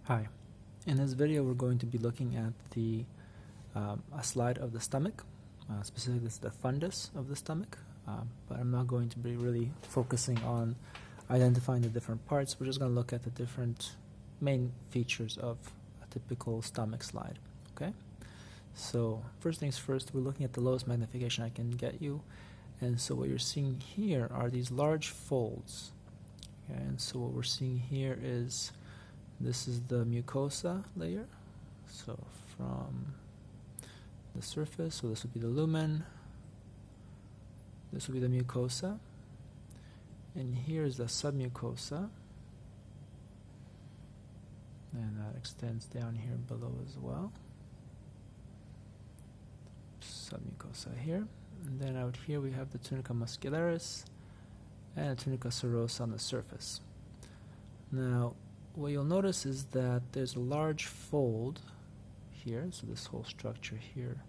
Hi. In this video we're going to be looking at a slide of the stomach. Specifically this is the fundus of the stomach, but I'm not going to be really focusing on identifying the different parts. We're just going to look at the different main features of a typical stomach slide. Okay? So first things first, we're looking at the lowest magnification I can get you. And so what you're seeing here are these large folds. Okay? And so what we're seeing here is this is the mucosa layer. So from the surface, so this would be the lumen, this would be the mucosa, and here's the submucosa, and that extends down here below as well. Submucosa here, and then out here we have the tunica muscularis and a tunica serosa on the surface. Now what you'll notice is that there's a large fold here, so this whole structure here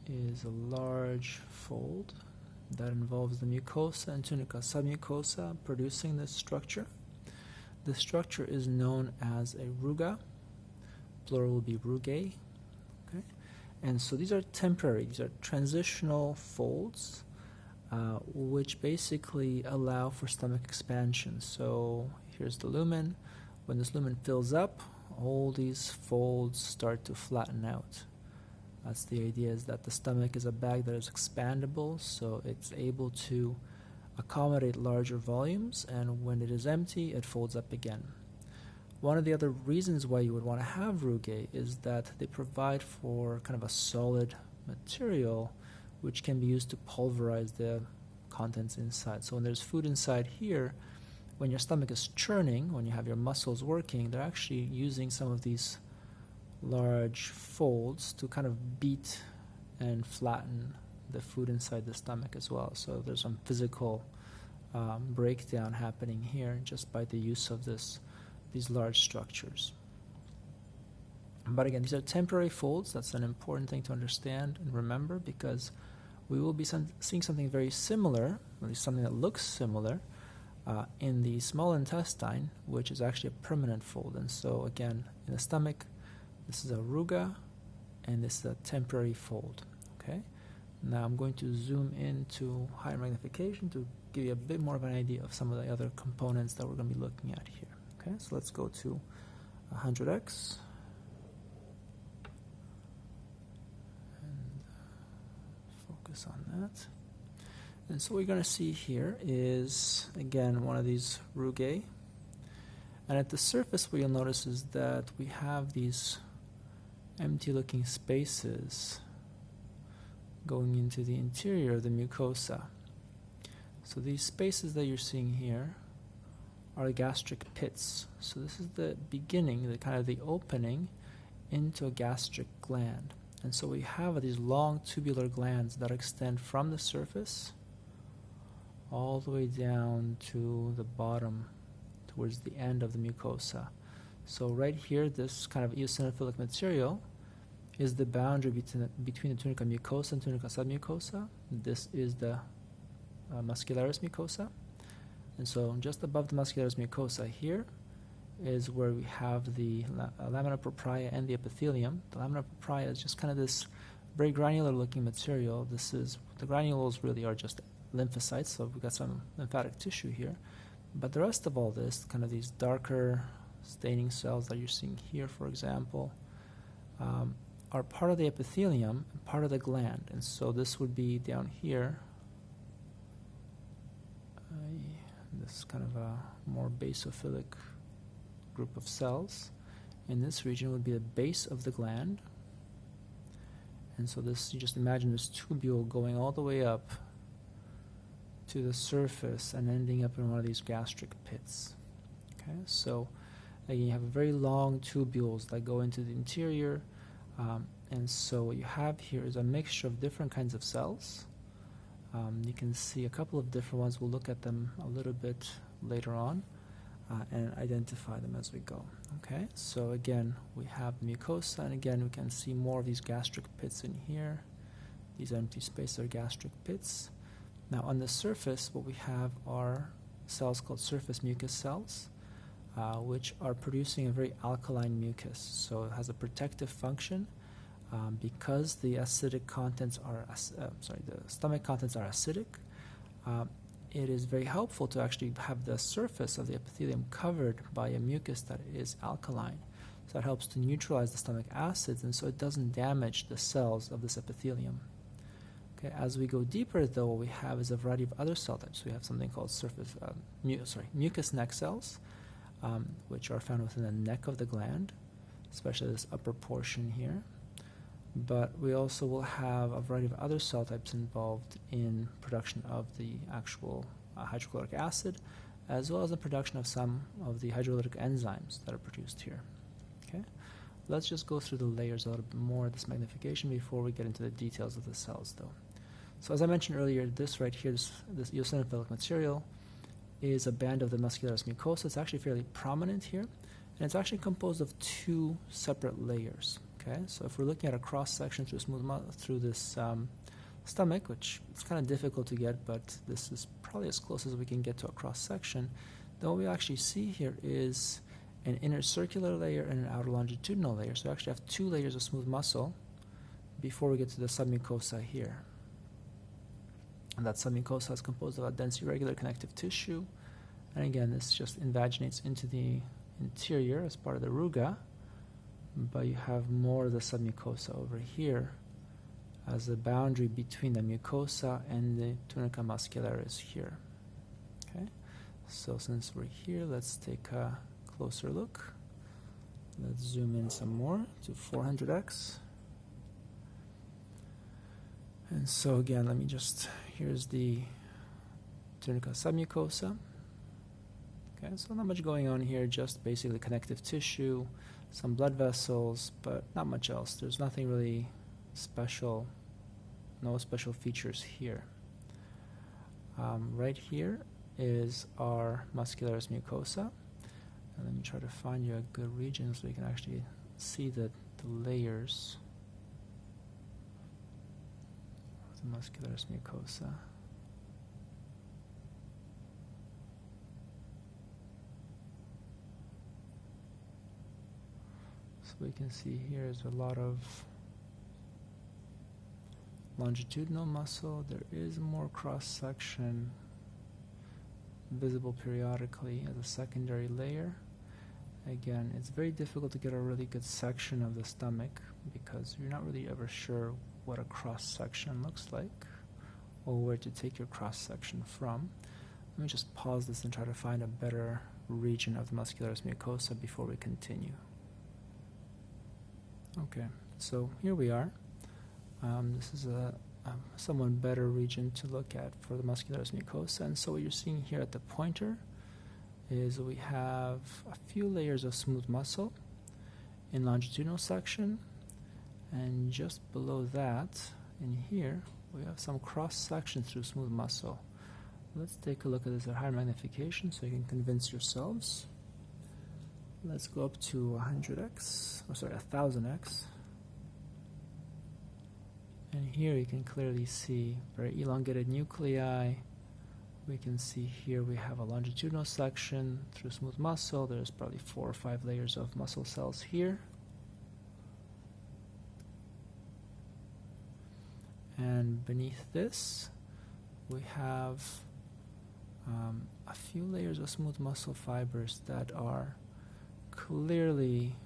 is a large fold that involves the mucosa and tunica submucosa producing this structure. This structure is known as a ruga, plural will be rugae. Okay? And so these are temporary, these are transitional folds which basically allow for stomach expansion. So here's the lumen. When this lumen fills up, all these folds start to flatten out. That's the idea, is that the stomach is a bag that is expandable, so it's able to accommodate larger volumes, and when it is empty, it folds up again. One of the other reasons why you would want to have rugae is that they provide for kind of a solid material which can be used to pulverize the contents inside. So when there's food inside here, when your stomach is churning, when you have your muscles working, they're actually using some of these large folds to kind of beat and flatten the food inside the stomach as well. So there's some physical breakdown happening here just by the use of these large structures. But again, these are temporary folds. That's an important thing to understand and remember, because we will be seeing something very similar, at least something that looks similar, in the small intestine, which is actually a permanent fold. And so again, in the stomach, this is a ruga, and this is a temporary fold. Okay. Now I'm going to zoom into higher magnification to give you a bit more of an idea of some of the other components that we're going to be looking at here. Okay, so let's go to 100x. And focus on that. And so what you're going to see here is, again, one of these rugae. And at the surface, what you'll notice is that we have these empty-looking spaces going into the interior of the mucosa. So these spaces that you're seeing here are gastric pits. So this is the beginning, the kind of the opening into a gastric gland. And so we have these long tubular glands that extend from the surface all the way down to the bottom, towards the end of the mucosa. So right here, this kind of eosinophilic material is the boundary between the tunica mucosa and tunica submucosa. This is the Muscularis Mucosa. And so just above the Muscularis Mucosa here is where we have the lamina propria and the epithelium. The lamina propria is just kind of this very granular looking material. The granules really are just lymphocytes, so we've got some lymphatic tissue here. But the rest of all this, kind of these darker staining cells that you're seeing here, for example, are part of the epithelium and part of the gland. And so this would be down here, this kind of a more basophilic group of cells. In this region would be the base of the gland. And so this, you just imagine this tubule going all the way up to the surface and ending up in one of these gastric pits. Okay, so again, you have very long tubules that go into the interior, and so what you have here is a mixture of different kinds of cells. You can see a couple of different ones. We'll look at them a little bit later on and identify them as we go. Okay, so again, we have the mucosa, and again, we can see more of these gastric pits in here. These empty spaces are gastric pits. Now on the surface, what we have are cells called surface mucus cells. which are producing a very alkaline mucus. So it has a protective function because the acidic contents are the stomach contents are acidic. It is very helpful to actually have the surface of the epithelium covered by a mucus that is alkaline. So that helps to neutralize the stomach acids, and so it doesn't damage the cells of this epithelium. Okay, as we go deeper, though, what we have is a variety of other cell types. We have something called mucous neck cells, which are found within the neck of the gland, especially this upper portion here. But we also will have a variety of other cell types involved in production of the actual hydrochloric acid, as well as the production of some of the hydrolytic enzymes that are produced here. Okay, let's just go through the layers a little bit more of this magnification before we get into the details of the cells, though. So as I mentioned earlier, this right here, this eosinophilic material, is a band of the Muscularis Mucosa. It's actually fairly prominent here, and it's actually composed of two separate layers. Okay, so if we're looking at a cross section through this stomach, which it's kind of difficult to get, but this is probably as close as we can get to a cross section, then what we actually see here is an inner circular layer and an outer longitudinal layer. So we actually have two layers of smooth muscle before we get to the submucosa here. And that submucosa is composed of a dense irregular connective tissue. And again, this just invaginates into the interior as part of the ruga, but you have more of the submucosa over here as a boundary between the mucosa and the tunica muscularis here. Okay, so since we're here, let's take a closer look. Let's zoom in some more to 400x. And so again, here's the tunica submucosa. Okay, so not much going on here, just basically connective tissue, some blood vessels, but not much else. There's nothing really special, no special features here. Right here is our Muscularis Mucosa. And let me try to find you a good region so you can actually see the layers of the Muscularis Mucosa. So we can see here is a lot of longitudinal muscle. There is more cross-section visible periodically as a secondary layer. Again, it's very difficult to get a really good section of the stomach because you're not really ever sure what a cross-section looks like or where to take your cross-section from. Let me just pause this and try to find a better region of the Muscularis Mucosa before we continue. Okay, so here we are. This is a somewhat better region to look at for the Muscularis Mucosa. And so what you're seeing here at the pointer is we have a few layers of smooth muscle in longitudinal section, and just below that, in here, we have some cross-section through smooth muscle. Let's take a look at this at higher magnification so you can convince yourselves. Let's go up to 1000x. And here you can clearly see very elongated nuclei. We can see here we have a longitudinal section through smooth muscle. There's probably 4 or 5 layers of muscle cells here. And beneath this, we have a few layers of smooth muscle fibers that are clearly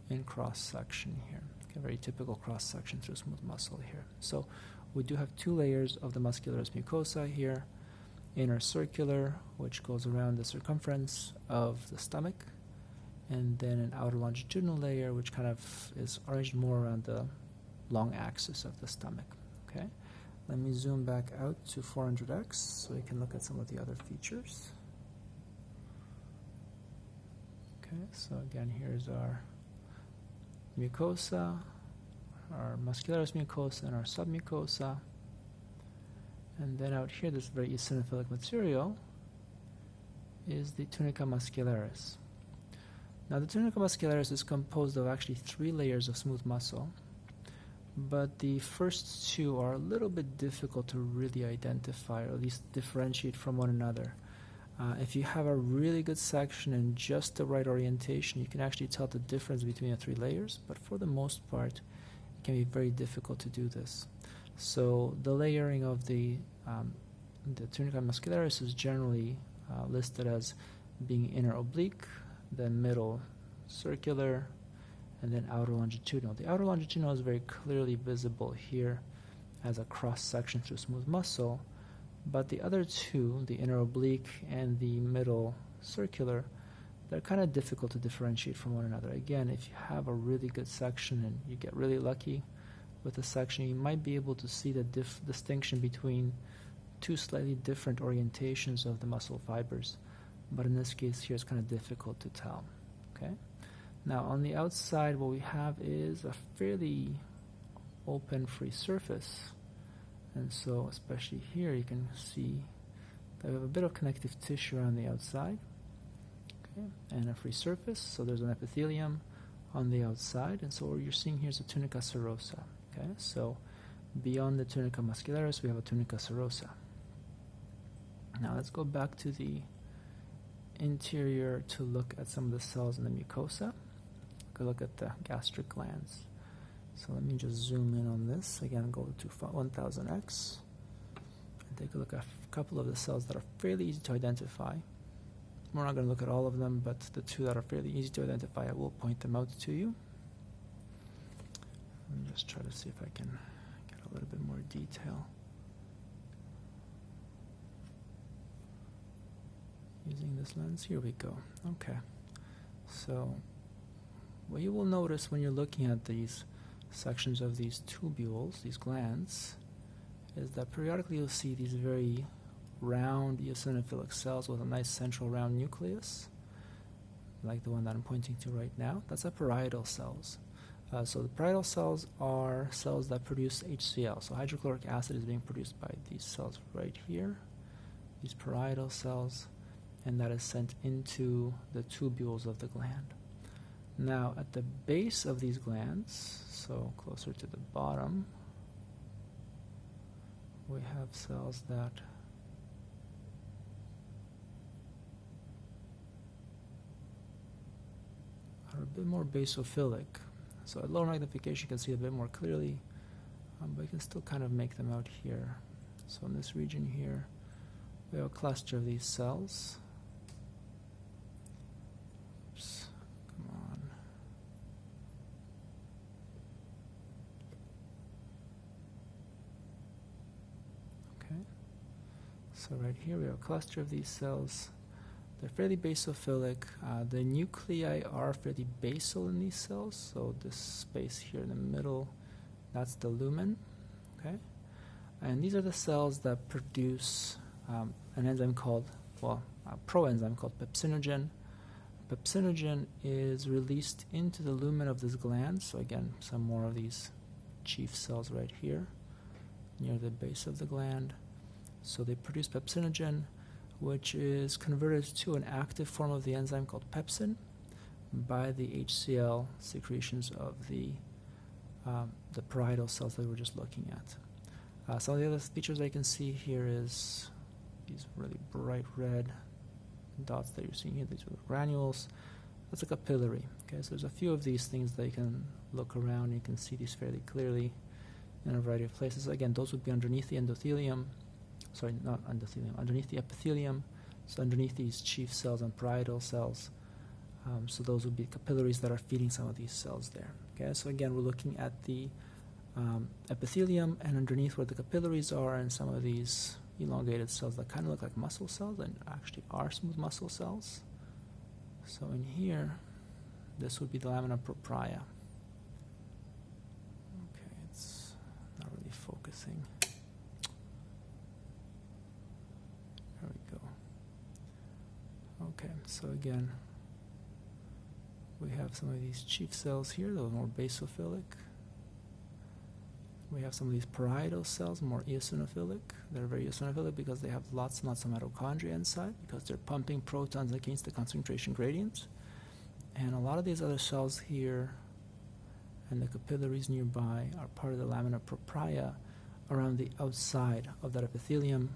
in cross-section here. Okay, very typical cross-section through smooth muscle here. So we do have 2 layers of the Muscularis Mucosa here. Inner circular, which goes around the circumference of the stomach, and then an outer longitudinal layer, which kind of is arranged more around the long axis of the stomach. Okay, let me zoom back out to 400x so we can look at some of the other features. Okay, so again, here's our mucosa, our Muscularis Mucosa, and our submucosa. And then out here, this very eosinophilic material is the tunica muscularis. Now, the tunica muscularis is composed of actually 3 layers of smooth muscle, but the first 2 are a little bit difficult to really identify, or at least differentiate from one another. If you have a really good section and just the right orientation, you can actually tell the difference between the 3 layers, but for the most part, it can be very difficult to do this. So the layering of the tunica muscularis is generally listed as being inner oblique, then middle circular, and then outer longitudinal. The outer longitudinal is very clearly visible here as a cross section through smooth muscle, but the other 2, the inner oblique and the middle circular, they're kind of difficult to differentiate from one another. Again, if you have a really good section and you get really lucky with the section, you might be able to see the distinction between 2 slightly different orientations of the muscle fibers, but in this case here it's kind of difficult to tell. Okay. Now on the outside, what we have is a fairly open free surface, and so especially here you can see that we have a bit of connective tissue around the outside, okay, and a free surface. So there's an epithelium on the outside, and so what you're seeing here is a tunica serosa. Okay, so beyond the tunica muscularis we have a tunica serosa. Now let's go back to the interior to look at some of the cells in the mucosa. Look at the gastric glands. So let me just zoom in on this. Again, go to 1000x and take a look at a couple of the cells that are fairly easy to identify. We're not going to look at all of them, but the 2 that are fairly easy to identify, I will point them out to you. Let me just try to see if I can get a little bit more detail using this lens. Here we go. Okay. So what you will notice when you're looking at these sections of these tubules, these glands, is that periodically you'll see these very round eosinophilic cells with a nice central round nucleus, like the one that I'm pointing to right now. That's the parietal cells. So the parietal cells are cells that produce HCl. So hydrochloric acid is being produced by these cells right here, these parietal cells, and that is sent into the tubules of the gland. Now, at the base of these glands, so closer to the bottom, we have cells that are a bit more basophilic. So at lower magnification, you can see a bit more clearly, but you can still kind of make them out here. So in this region here, we have a cluster of these cells. Oops. So right here we have a cluster of these cells. They're fairly basophilic. The nuclei are fairly basal in these cells. So this space here in the middle, that's the lumen. Okay, and these are the cells that produce an enzyme called, a proenzyme called pepsinogen. Pepsinogen is released into the lumen of this gland. So again, some more of these chief cells right here near the base of the gland. So they produce pepsinogen, which is converted to an active form of the enzyme called pepsin by the HCl secretions of the parietal cells that we were just looking at. Some of the other features that you can see here is these really bright red dots that you're seeing here. These are the granules. That's a capillary. Okay, so there's a few of these things that you can look around and you can see these fairly clearly in a variety of places. Again, those would be underneath the endothelium. Sorry, not endothelium, underneath the epithelium, so underneath these chief cells and parietal cells. So those would be capillaries that are feeding some of these cells there. Okay, so again, we're looking at the epithelium, and underneath where the capillaries are, and some of these elongated cells that kind of look like muscle cells and actually are smooth muscle cells. So in here, this would be the lamina propria. Okay, it's not really focusing. Okay, so again, we have some of these chief cells here that are more basophilic. We have some of these parietal cells, more eosinophilic. They're very eosinophilic because they have lots and lots of mitochondria inside, because they're pumping protons against the concentration gradient. And a lot of these other cells here and the capillaries nearby are part of the lamina propria around the outside of that epithelium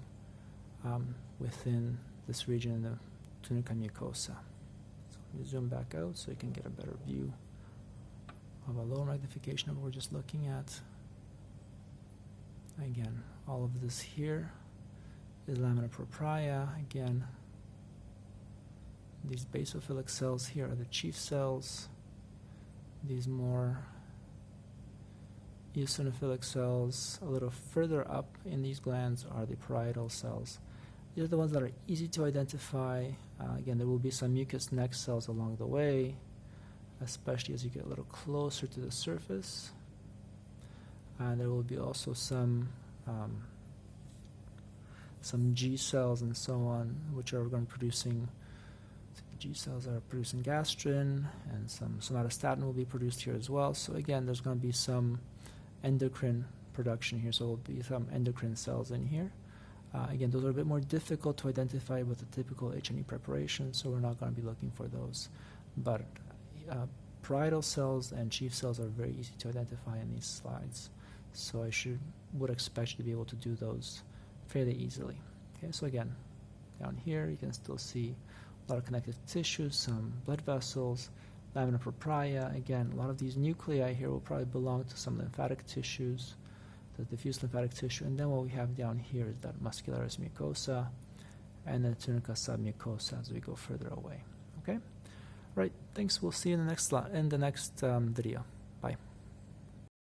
within this region in the tunica mucosa. So let me zoom back out so you can get a better view of a low magnification of what we're just looking at. Again, all of this here is lamina propria. Again, these basophilic cells here are the chief cells. These more eosinophilic cells a little further up in these glands are the parietal cells. These are the ones that are easy to identify. Again, there will be some mucous neck cells along the way, especially as you get a little closer to the surface. And there will be also some G cells and so on, which are going to be producing. G cells are producing gastrin, and some somatostatin will be produced here as well. So again, there's going to be some endocrine production here, so there will be some endocrine cells in here. Again, those are a bit more difficult to identify with the typical H&E preparation, so we're not going to be looking for those. But parietal cells and chief cells are very easy to identify in these slides, so I would expect you to be able to do those fairly easily. Okay, so again, down here you can still see a lot of connective tissues, some blood vessels, lamina propria. Again, a lot of these nuclei here will probably belong to some lymphatic tissues, the diffuse lymphatic tissue. And then what we have down here is that Muscularis Mucosa and the tunica submucosa as we go further away. Okay? All right, thanks. We'll see you in the next video.